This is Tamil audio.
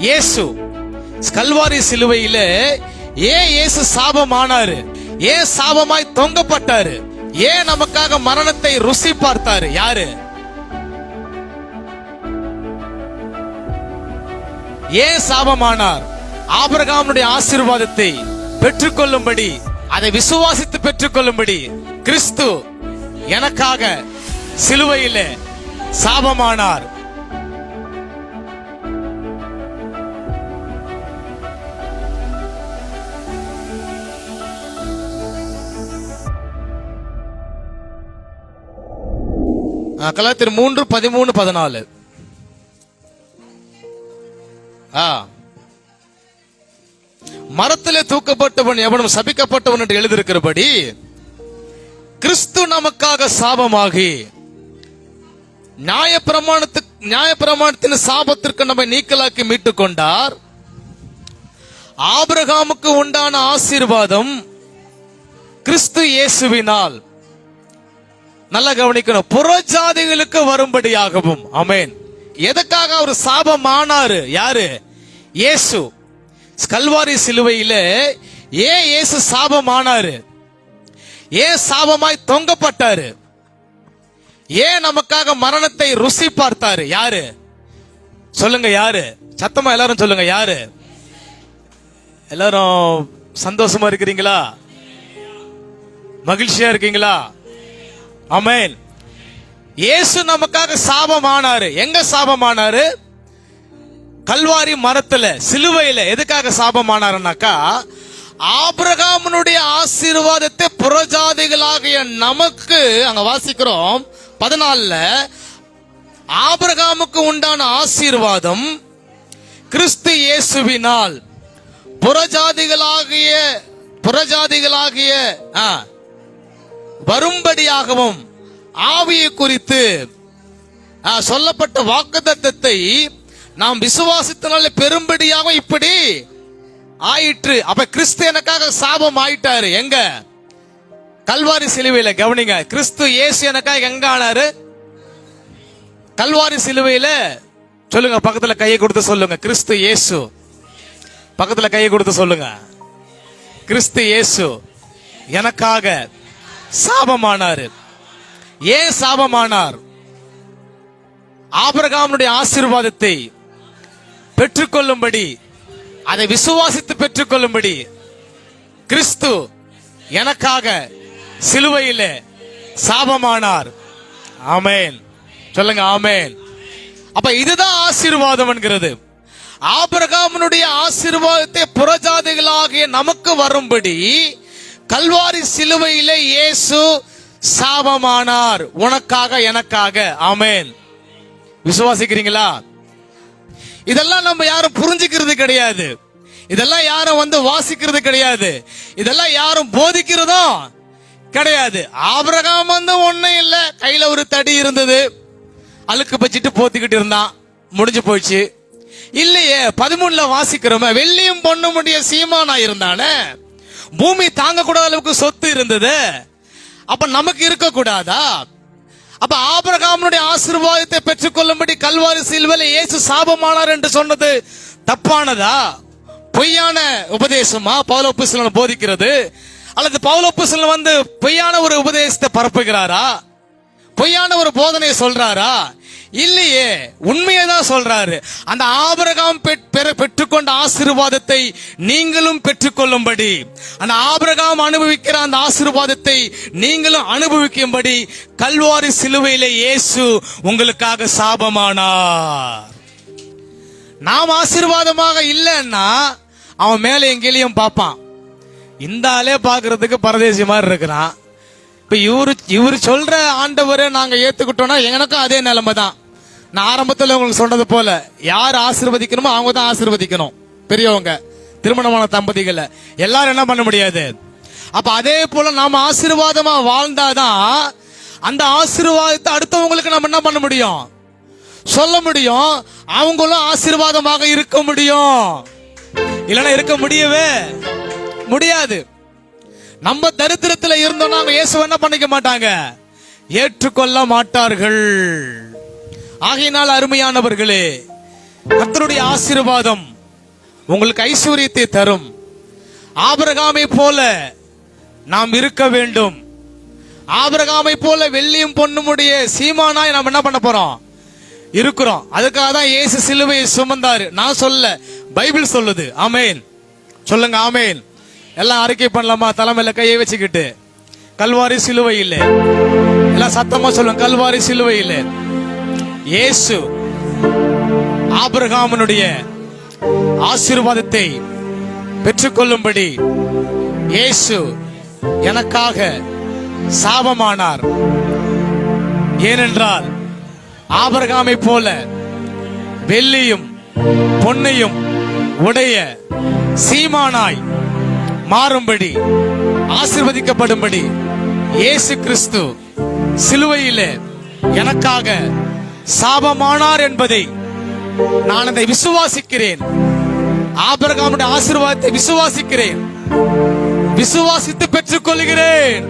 இயேசு கல்வாரி சிலுவையில ஏன் இயேசு சாபமானாரு? ஏன் சாபமாய் தொங்கப்பட்டாரு? ஏன் நமக்காக மரணத்தை ருசி பார்த்தாரு? யாரு? ஏன் சாபமானார்? ஆபிரகாமுடைய ஆசீர்வாதத்தை பெற்றுக்கொள்ளும்படி, அதை விசுவாசித்து பெற்றுக்கொள்ளும்படி கிறிஸ்து எனக்காக சிலுவையில சாபமானார். கலாத்தியர் 3:13-14. மரத்திலே தூக்கப்பட்டவன் எவனும் சபிக்கப்பட்டவன் என்று எழுதியிருக்கிறபடி கிறிஸ்து நமக்காக சாபமாகி நியாயப்பிரமாணத்தின் சாபத்திற்கு நம்மை நீக்கலாக்கி மீட்டுக் கொண்டார். ஆபிரகாமுக்கு உண்டான ஆசீர்வாதம் கிறிஸ்து இயேசுவினால், நல்லா கவனிக்கணும், புறஜாதிகளுக்கு வரும்படியாகவும். ஆமென். எதுக்காக அவர் சாபமானாரு? யாரு? இயேசு. கல்வாரி சிலுவையில ஏன் இயேசு சாபமானாரு? ஏன் சாபமாய் தொங்கப்பட்டாரு? ஏன் நமக்காக மரணத்தை ருசி பார்த்தாரு? யாரு? சொல்லுங்க, யாரு? சத்தமா எல்லாரும் சொல்லுங்க, யாரு? எல்லாரும் சந்தோஷமா இருக்கிறீங்களா? மகிழ்ச்சியா இருக்கீங்களா? ஆமென். இயேசு நமக்காக சாபமானாரு. எங்க சாபமானாரு? கல்வாரி மரத்துல, சிலுவையில. எதுக்காக சாபமானாருனாக்கா, ஆபிரகாமுடைய ஆசீர்வாதத்தை புறஜாதிகளாகிய நமக்கு, அங்க வாசிக்கிறோம் 14, ஆபிரகாமுக்கு உண்டான ஆசீர்வாதம் கிறிஸ்து இயேசுவினால் புறஜாதிகளாகிய வரும்படியாகவும் ஆவியை குறித்து சொல்லப்பட்ட வாக்குத்தத்தத்தை நாம் விசுவாசத்தினால பெரும்படியாக இப்படி ஆயிற்று. அப்ப கிறிஸ்து எனக்காக சாபம் ஆயிட்டாரு. எங்க? கல்வாரி சிலுவையில. கவனிங்க, கிறிஸ்து இயேசு எனக்காக எங்க ஆனாரு? கல்வாரி சிலுவையில. சொல்லுங்க, பக்கத்துல கையை கொடுத்து சொல்லுங்க, கிறிஸ்து இயேசு. பக்கத்துல கையை கொடுத்து சொல்லுங்க, கிறிஸ்து இயேசு எனக்காக சாபமானாரு. ஏன் சாபமானார்? ஆபிரகாமுடைய ஆசீர்வாதத்தை பெற்றுக்கொள்ளும்படி, அதை விசுவாசித்து பெற்றுக்கொள்ளும்படி கிறிஸ்து எனக்காக சிலுவையில சாபமானார். ஆமென். சொல்லுங்க, ஆமென். அப்ப இதுதான் ஆசீர்வாதம் என்கிறது. ஆபிரகாமுடைய ஆசீர்வாதத்தை புறஜாதிகளாகிய நமக்கு வரும்படி கல்வாரி சிலுவையில இயேசு சாபமானார். உனக்காக, எனக்காக. ஆமென். விசுவாசிக்கிறீங்களா? இதெல்லாம் நம்ம யாரும் புரிஞ்சுக்கிறது கிடையாது. இதெல்லாம் யாரும் வாசிக்கிறது கிடையாது. இதெல்லாம் யாரும் போதிக்கிறதும் கிடையாது. ஆபிரகாம் ஒண்ணும் இல்ல, கையில ஒரு தடி இருந்தது, அழுக்கு பச்சிட்டு போத்திக்கிட்டு இருந்தான், முடிஞ்சு போயிடுச்சு. இல்லையே, 13 வாசிக்கிறோம், வெள்ளியும் பொண்ணுமுடைய சீமானா இருந்தானே, பூமி தாங்க கூடாத அளவுக்கு சொத்து இருந்தது. அப்ப நமக்கு இருக்க கூடாதா? அப்ப ஆபிரகாமுடைய ஆசீர்வாதத்தை பெற்றுக்கொள்ளும்படி கல்வாரி சிலுவையில இயேசு சாபமானார் என்று சொன்னது தப்பானதா? பொய்யான உபதேசமா பவுல் அப்போஸ்தலன் போதிக்கிறது? அல்லது பவுல் அப்போஸ்தலன் பொய்யான ஒரு உபதேசத்தை பரப்புகிறாரா? பொய்யான ஒரு போதனை சொல்றாரா? இல்லையே, உண்மையை தான் சொல்றாரு. அந்த ஆபிரகாம் பெற்றுக்கொண்ட ஆசீர்வாதத்தை நீங்களும் பெற்றுக்கொள்ளும்படி, அந்த ஆபிரகாம் அனுபவிக்கிற அந்த ஆசீர்வாதத்தை நீங்களும் அனுபவிக்கும்படி கல்வாரி சிலுவையிலே இயேசு உங்களுக்காக சாபமானார். நாம் ஆசீர்வாதமாக இல்லைன்னா அவன் மேலே எங்கேயும் பார்ப்பான். இந்த ஆளே பார்க்கறதுக்கு பரதேசி மாதிரி இருக்கிறான். இப்ப இவரு சொல்ற ஆண்டவரை நாங்க ஏத்துக்கிட்டோம்னா எனக்கும் அதே நிலைமை தான். நான் ஆரம்பத்தில் உங்களுக்கு சொன்னது போல, யார் ஆசீர்வதிக்கணுமோ அவங்க தான் ஆசீர்வதிக்கணும். பெரியவங்க, திருமணமான தம்பதிகளை எல்லாரும் என்ன பண்ண முடியாது. அப்ப அதே போல நாம ஆசீர்வாதமா வாழ்ந்தாதான் அந்த ஆசீர்வாதத்தை அடுத்தவங்களுக்கு நம்ம என்ன பண்ண முடியும், சொல்ல முடியும். அவங்களும் ஆசீர்வாதமாக இருக்க முடியும். இல்லைன்னா இருக்க முடியவே முடியாது. நம்ம தரித்திரத்தில் இருந்தோம்னா அவங்க இயேசு என்ன பண்ணிக்க மாட்டாங்க, ஏற்றுக்கொள்ள மாட்டார்கள். ஆகையினால் அருமையானவர்களே, கர்த்தருடைய ஆசீர்வாதம் உங்களுக்கு ஐஸ்வர்யத்தை தரும். ஆபிரகாமை போல நாம் இருக்க வேண்டும். ஆபிரகாமை போல வெள்ளியும் பொன்னுமுடைய சீமானாய் நாம் என்ன பண்ண போறோம்? இருக்கிறோம். அதுக்காக தான் இயேசு சிலுவையை சுமந்தாரு. நான் சொல்ல, பைபிள் சொல்லுது. ஆமேன். சொல்லுங்க ஆமேன். எல்லாம் அறிக்கை பண்ணலாமா? தலைமையில கையை வச்சுக்கிட்டு, கல்வாரி சிலுவை இல்லை. எல்லாம் சத்தமா சொல்லுங்க, கல்வாரி சிலுவை இல்லை. இயேசு ஆபிரகாமனுடைய ஆசீர்வாதத்தை பெற்றுக்கொள்ளும்படி இயேசு எனக்காக சாபமானார். ஏனென்றால் ஆபிரகாமை போல வெள்ளியும் பொன்னையும் உடைய சீமானாய் மாறும்படி, ஆசீர்வதிக்கப்படும்படி இயேசு கிறிஸ்து சிலுவையிலே எனக்காக சாபமானார் என்பதை நான் அதை விசுவாசிக்கிறேன். ஆபிரகாமுடைய ஆசீர்வாதத்தை விசுவாசிக்கிறேன். விசுவாசித்து பெற்றுக் கொள்கிறேன்.